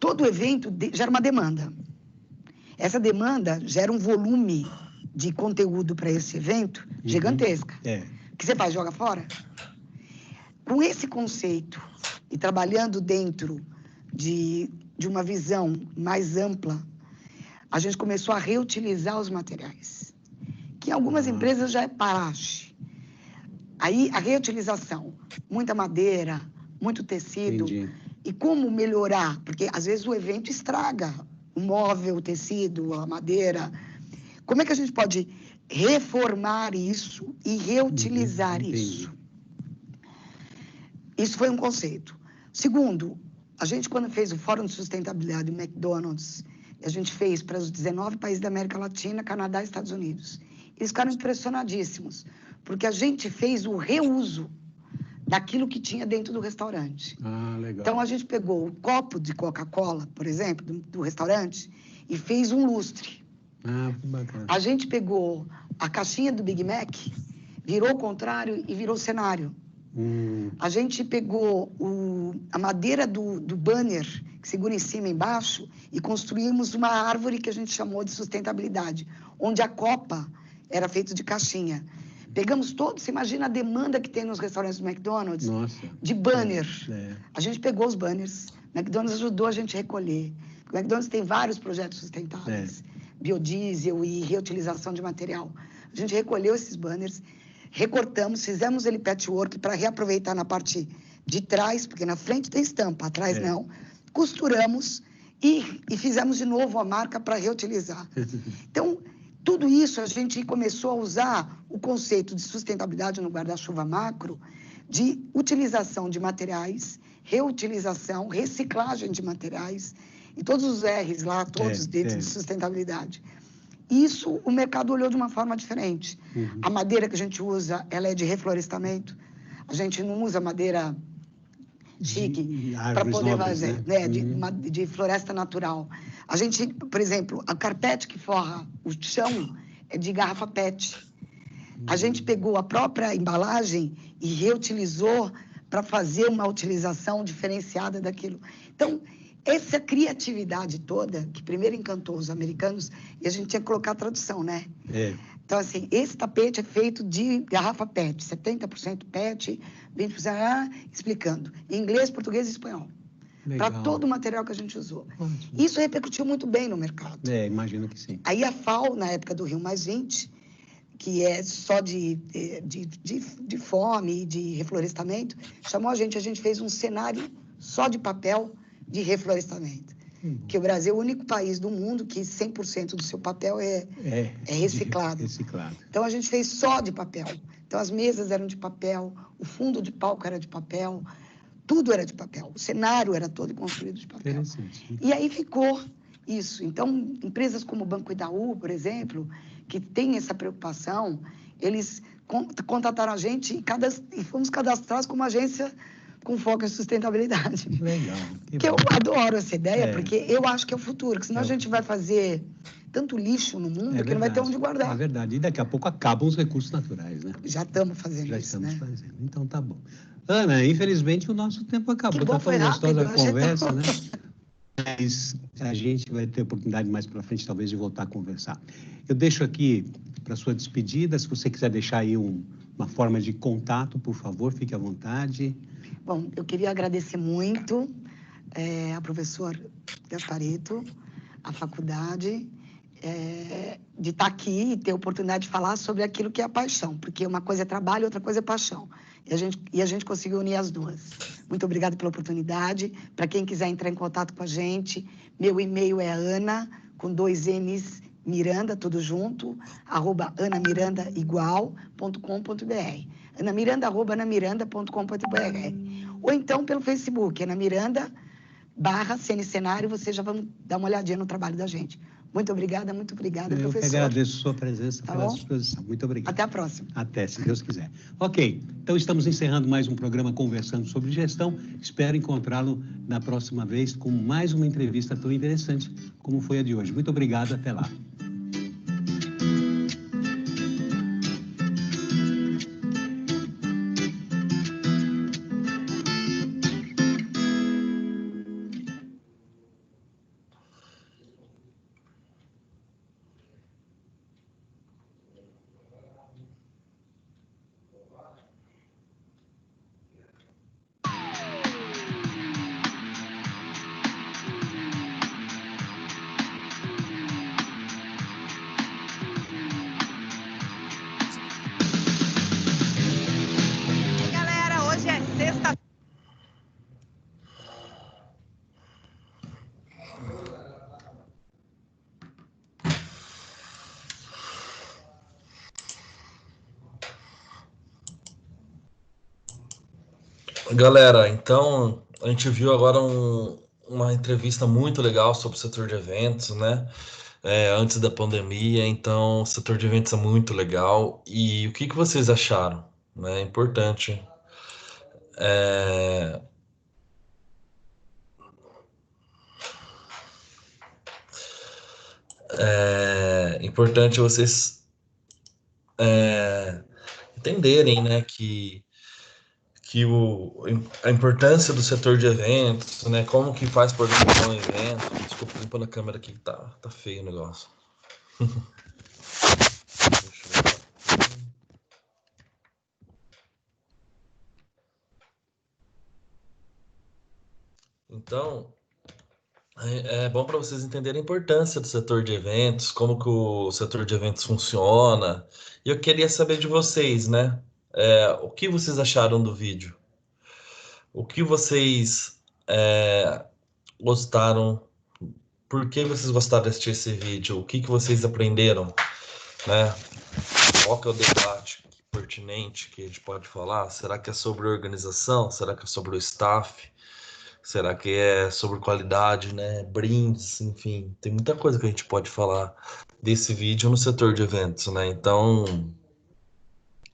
todo evento gera uma demanda. Essa demanda gera um volume de conteúdo para esse evento gigantesca. O que você faz? Joga fora? Com esse conceito e trabalhando dentro de uma visão mais ampla, a gente começou a reutilizar os materiais, que em algumas empresas já é praxe. Aí, a reutilização, muita madeira, muito tecido. Entendi. E como melhorar? Porque, às vezes, o evento estraga o móvel, o tecido, a madeira. Como é que a gente pode reformar isso e reutilizar isso? Isso foi um conceito. Segundo, a gente, quando fez o Fórum de Sustentabilidade do McDonald's, a gente fez para os 19 países da América Latina, Canadá e Estados Unidos. Eles ficaram impressionadíssimos, porque a gente fez o reuso daquilo que tinha dentro do restaurante. Ah, legal. Então, a gente pegou o copo de Coca-Cola, por exemplo, do restaurante, e fez um lustre. Ah, que bacana. A gente pegou a caixinha do Big Mac, virou o contrário e virou cenário. A gente pegou a madeira do banner, que segura em cima e embaixo, e construímos uma árvore que a gente chamou de sustentabilidade, onde a copa era feita de caixinha. Pegamos todos, você imagina a demanda que tem nos restaurantes do McDonald's. Nossa. De banner. É. A gente pegou os banners, o McDonald's ajudou a gente a recolher. O McDonald's tem vários projetos sustentáveis, biodiesel e reutilização de material. A gente recolheu esses banners, recortamos, fizemos ele patchwork para reaproveitar na parte de trás, porque na frente tem estampa, atrás não. Costuramos e fizemos de novo a marca para reutilizar. Então, tudo isso a gente começou a usar o conceito de sustentabilidade no guarda-chuva macro, de utilização de materiais, reutilização, reciclagem de materiais, e todos os R's lá, todos dentro de sustentabilidade. Isso o mercado olhou de uma forma diferente. A madeira que a gente usa, ela é de reflorestamento. A gente não usa madeira chique para poder fazer, né? De floresta natural. A gente, por exemplo, a carpete que forra o chão é de garrafa PET. A gente pegou a própria embalagem e reutilizou para fazer uma utilização diferenciada daquilo. Então, essa criatividade toda, que primeiro encantou os americanos, e a gente tinha que colocar a tradução, né? Então, assim, esse tapete é feito de garrafa PET, 70% PET, 20% explicando. Em inglês, português e espanhol. Para todo o material que a gente usou. Isso repercutiu muito bem no mercado. Imagino que sim. Aí a FAO, na época do Rio+20, que é só de fome e de reflorestamento, chamou a gente fez um cenário só de papel de reflorestamento. Que o Brasil é o único país do mundo que 100% do seu papel é reciclado. Então, a gente fez só de papel. Então, as mesas eram de papel, o fundo de palco era de papel, tudo era de papel. O cenário era todo construído de papel. E aí ficou isso. Então, empresas como o Banco Itaú, por exemplo, que tem essa preocupação, eles contataram a gente e fomos cadastrados como agência com foco em sustentabilidade. Legal. Que eu adoro essa ideia, porque eu acho que é o futuro, que senão a gente vai fazer tanto lixo no mundo que não vai ter onde guardar. É verdade. E daqui a pouco acabam os recursos naturais, né? Já estamos fazendo Já isso, estamos fazendo. Então, tá bom. Ana, infelizmente o nosso tempo acabou. Tá tão gostosa a conversa, tão... né? Mas a gente vai ter oportunidade mais para frente, talvez, de voltar a conversar. Eu deixo aqui para sua despedida, se você quiser deixar aí uma forma de contato, por favor, fique à vontade. Bom, eu queria agradecer muito ao professor Gasparetto, à faculdade, de estar aqui e ter a oportunidade de falar sobre aquilo que é a paixão, porque uma coisa é trabalho, outra coisa é paixão. E a gente conseguiu unir as duas. Muito obrigada pela oportunidade. Para quem quiser entrar em contato com a gente, meu e-mail é ana, com 2 N's, Miranda, tudo junto, @anamiranda_igual.com.br. anamiranda@anamiranda.com.br. Ou então pelo Facebook, Ana Miranda /CN Cenário, vocês já vão dar uma olhadinha no trabalho da gente. Muito obrigada, professor. Eu que agradeço a sua presença, pela exposição. Muito obrigado. Até a próxima. Até, se Deus quiser. Ok, então estamos encerrando mais um programa Conversando sobre Gestão. Espero encontrá-lo na próxima vez com mais uma entrevista tão interessante como foi a de hoje. Muito obrigado, até lá. Galera, então a gente viu agora uma entrevista muito legal sobre o setor de eventos, né? Antes da pandemia, então o setor de eventos é muito legal. E o que que vocês acharam? Né? É importante. É, importante vocês entenderem, né, a importância do setor de eventos, né? Como que faz para organizar um evento. Desculpa, limpando a câmera aqui que tá feio o negócio. Deixa eu ver. Então, é bom para vocês entenderem a importância do setor de eventos, como que o setor de eventos funciona. E eu queria saber de vocês, né? O que vocês acharam do vídeo? O que vocês gostaram? Por que vocês gostaram de assistir esse vídeo? O que que vocês aprenderam, né? Qual que é o debate pertinente que a gente pode falar? Será que é sobre organização? Será que é sobre o staff? Será que é sobre qualidade, né? Brindes, enfim, tem muita coisa que a gente pode falar desse vídeo no setor de eventos, né? Então,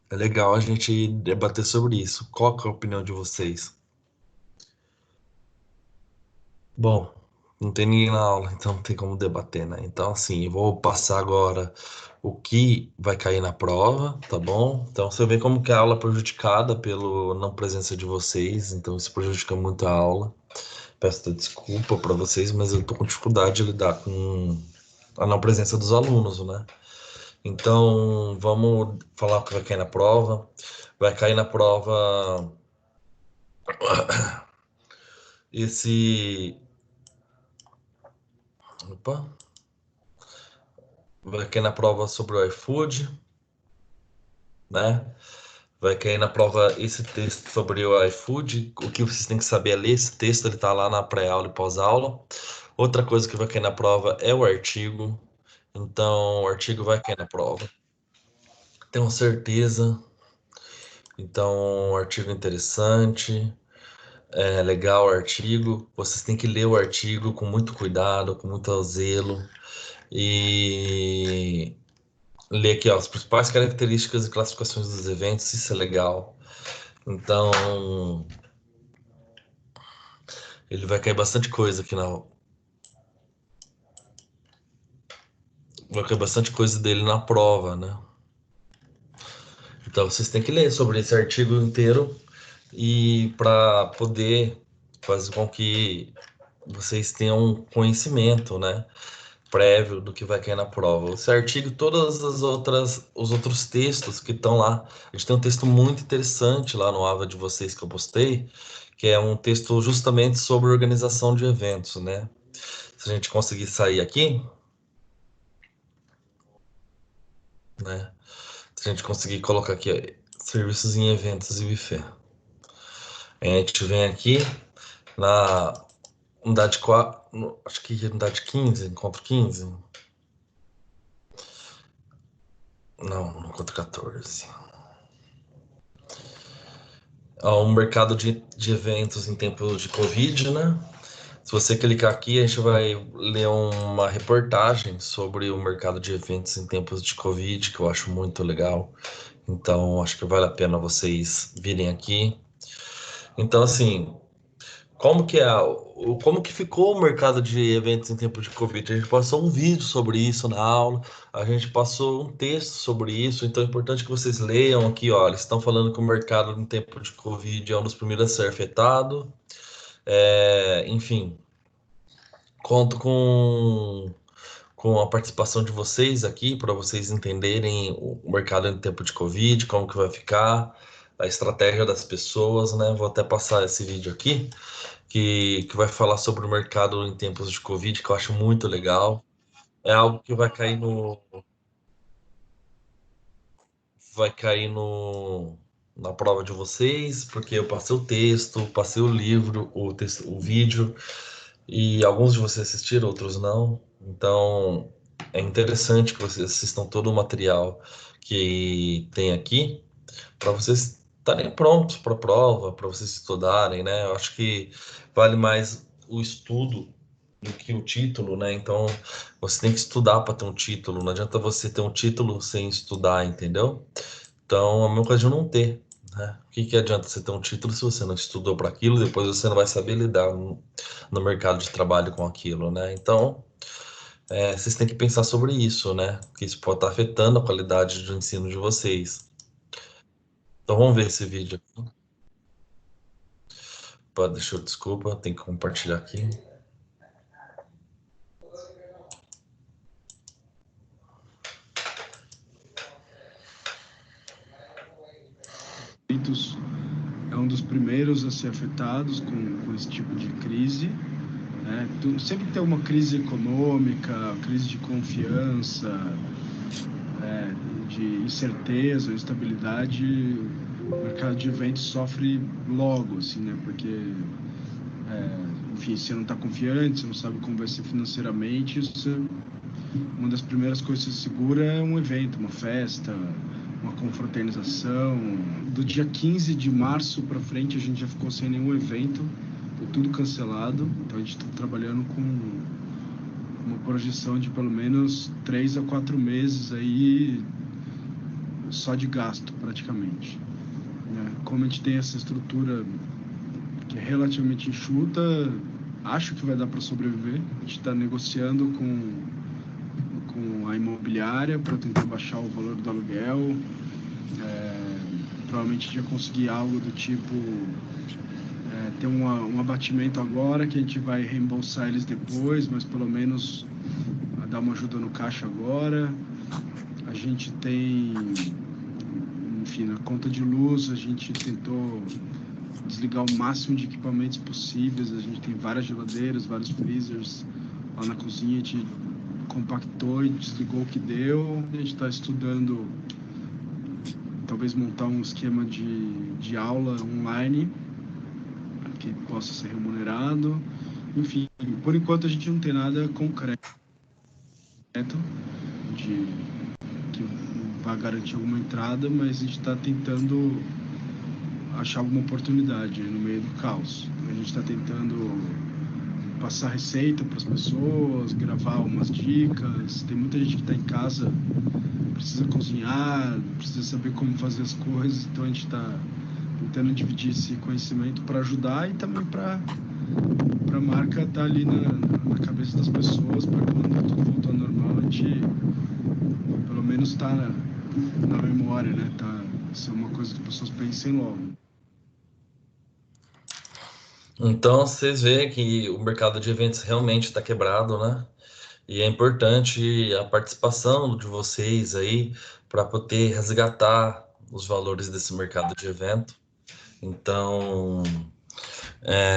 é legal a gente debater sobre isso. Qual que é a opinião de vocês? Bom, não tem ninguém na aula, então não tem como debater, né? Então, assim, eu vou passar agora o que vai cair na prova, tá bom? Então, você vê como que a aula é prejudicada pela não presença de vocês, então isso prejudica muito a aula. Peço desculpa para vocês, mas eu tô com dificuldade de lidar com a não presença dos alunos, né? Então, vamos falar o que vai cair na prova. Vai cair na prova esse. Opa! Vai cair na prova sobre o iFood, né? Vai cair na prova esse texto sobre o iFood. O que vocês têm que saber é ler esse texto, ele tá lá na pré-aula e pós-aula. Outra coisa que vai cair na prova é o artigo. Então, o artigo vai cair na prova. Tenho certeza. Então, um artigo interessante, é legal o artigo. Vocês têm que ler o artigo com muito cuidado, com muito zelo e ler aqui, ó, as principais características e classificações dos eventos. Isso é legal. Então, ele vai cair bastante coisa aqui na. Vai cair bastante coisa dele na prova, né? Então, vocês têm que ler sobre esse artigo inteiro e para poder fazer com que vocês tenham um conhecimento, né, prévio do que vai cair na prova. Esse artigo e todas as outras, os outros textos que estão lá. A gente tem um texto muito interessante lá no Ava de vocês que eu postei, que é um texto justamente sobre organização de eventos, né? Se a gente conseguir sair aqui, né? Se a gente conseguir colocar aqui, ó, serviços em eventos e buffet. A gente vem aqui na unidade 4, acho que unidade 15, encontro 15. Não, encontro 14. Ó, um mercado de eventos em tempos de Covid, né? Se você clicar aqui, a gente vai ler uma reportagem sobre o mercado de eventos em tempos de Covid, que eu acho muito legal. Então, acho que vale a pena vocês virem aqui. Então, assim, como que ficou o mercado de eventos em tempo de Covid? A gente passou um vídeo sobre isso na aula, a gente passou um texto sobre isso, então é importante que vocês leiam aqui, ó, eles estão falando que o mercado em tempo de Covid é um dos primeiros a ser afetado. Enfim, conto com a participação de vocês aqui para vocês entenderem o mercado em tempo de Covid, como que vai ficar, a estratégia das pessoas, né? Vou até passar esse vídeo aqui que vai falar sobre o mercado em tempos de Covid, que eu acho muito legal. É algo que vai cair na prova de vocês, porque eu passei o texto, passei o livro, o vídeo, e alguns de vocês assistiram, outros não. Então, é interessante que vocês assistam todo o material que tem aqui, para vocês estarem prontos para a prova, para vocês estudarem, né? Eu acho que vale mais o estudo do que o título, né? Então, você tem que estudar para ter um título. Não adianta você ter um título sem estudar, entendeu? Então, a mesma coisa de não ter, né? O que que adianta você ter um título se você não estudou para aquilo, depois você não vai saber lidar no mercado de trabalho com aquilo, né? Então, vocês têm que pensar sobre isso, né? Porque isso pode estar afetando a qualidade do ensino de vocês. Então, vamos ver esse vídeo aqui. Deixa eu, desculpa, tem que compartilhar aqui. É um dos primeiros a ser afetados com esse tipo de crise. Né? Sempre tem uma crise econômica, crise de confiança, de incerteza, instabilidade. O mercado de eventos sofre logo, assim, né? Porque, enfim, você não está confiante, você não sabe como vai ser financeiramente, uma das primeiras coisas que se segura é um evento, uma festa, uma confraternização. Do dia 15 de março para frente a gente já ficou sem nenhum evento, foi tudo cancelado. Então a gente está trabalhando com uma projeção de pelo menos 3 a 4 meses aí só de gasto praticamente. Como a gente tem essa estrutura que é relativamente enxuta, acho que vai dar para sobreviver. A gente está negociando com a imobiliária para tentar baixar o valor do aluguel. Provavelmente a gente vai conseguir algo do tipo ter um abatimento agora que a gente vai reembolsar eles depois, mas pelo menos dar uma ajuda no caixa agora. A gente tem, enfim, na conta de luz a gente tentou desligar o máximo de equipamentos possíveis. A gente tem várias geladeiras, vários freezers lá na cozinha, a gente compactou e desligou o que deu. A gente está estudando talvez montar um esquema de aula online que possa ser remunerado. Enfim, por enquanto a gente não tem nada concreto que vai garantir alguma entrada, mas a gente está tentando achar alguma oportunidade no meio do caos. A gente está tentando passar receita para as pessoas, gravar umas dicas. Tem muita gente que está em casa, precisa cozinhar, precisa saber como fazer as coisas, então a gente está tentando dividir esse conhecimento para ajudar e também para a marca estar ali na cabeça das pessoas, para quando tudo voltar ao normal, a gente pelo menos está na memória, né? Ser uma coisa que as pessoas pensem logo. Então, vocês veem que o mercado de eventos realmente está quebrado, né? E é importante a participação de vocês aí para poder resgatar os valores desse mercado de evento. Então,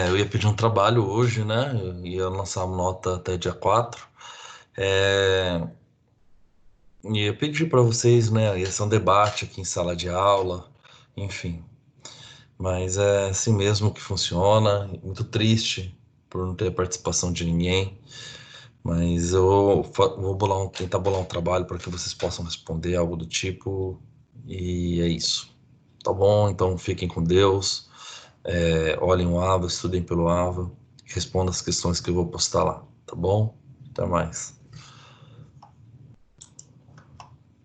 eu ia pedir um trabalho hoje, né? Eu ia lançar uma nota até dia 4. E ia pedir para vocês, né? Ia ser um debate aqui em sala de aula, enfim. Mas é assim mesmo que funciona. Muito triste por não ter participação de ninguém. Mas eu vou tentar bolar um trabalho para que vocês possam responder algo do tipo. E é isso. Tá bom? Então fiquem com Deus. Olhem o AVA, estudem pelo AVA. Respondam as questões que eu vou postar lá. Tá bom? Até mais.